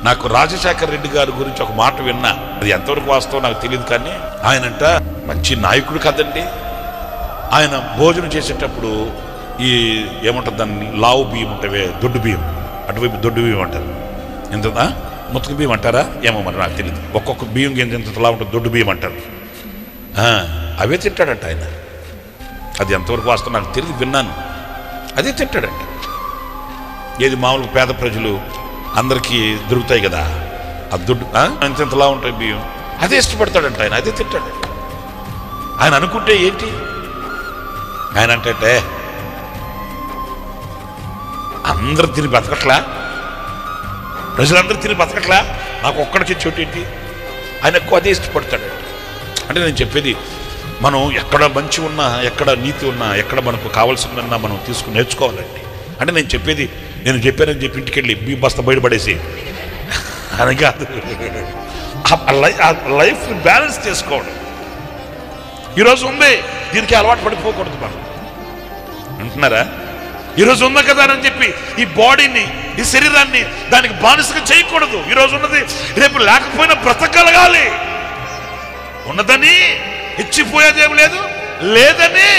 నాకు రాజశేఖర్ రెడ్డి గారి గురించి ఒక మాట విన్నా, అది ఎంతవరకు వాస్తవం నాకు తెలియదు, కానీ ఆయనంట మంచి నాయకుడు కదండి. ఆయన భోజనం చేసేటప్పుడు ఈ ఏమంటారు దాన్ని, లావు బియ్యం ఉంటావే, దొడ్డు బియ్యం, అటువైపు దొడ్డు బియ్యం అంటారు, ఎంతదా ముతక బియ్యం అంటారా ఏమో మరి నాకు తెలియదు. ఒక్కొక్క బియ్యం గింజ ఎంతలా ఉంటుంది, దొడ్డు బియ్యం అంటారు. అవే తింటాడంట ఆయన. అది ఎంతవరకు వాస్తవం నాకు తెలియదు, విన్నాను. అదే తింటాడంట. ఏది మామూలుగా పేద ప్రజలు అందరికీ దొరుకుతాయి కదా ఆ దొడ్డు, ఎంతలా ఉంటాయి బియ్యం, అదే ఇష్టపడతాడంట ఆయన, అదే తింటాడంట. ఆయన అనుకుంటే ఏంటి, ఆయన అంటే అందరు తిని బతకట్లా, ప్రజలందరూ తిని బతకట్లా, నాకు ఒక్కడికి చోటు ఏంటి, ఆయన ఎక్కువ అదే ఇష్టపడతాడంట. అంటే నేను చెప్పేది, మనం ఎక్కడ మంచి ఉన్నా, ఎక్కడ నీతి ఉన్నా, ఎక్కడ మనకు కావాల్సిందన్నా మనం తీసుకుని నేర్చుకోవాలండి. అంటే నేను చెప్పేది, నేను చెప్పానని చెప్పి ఇంటికి వెళ్ళి బియ్యం బస్తా బయటపడేసి అని కాదు, లైఫ్ బ్యాలెన్స్ చేసుకోవడం. ఈరోజు ఉంది, దీనికి అలవాటు పడిపోకూడదు మనం, అంటున్నారా? ఈరోజు ఉందా కదా అని చెప్పి ఈ బాడీని, ఈ శరీరాన్ని దానికి బానిసగా చేయకూడదు. ఈరోజు ఉన్నది రేపు లేకపోయినా బ్రతకగలగాలి. ఉన్నదని ఇచ్చిపోయేదేం లేదు, లేదని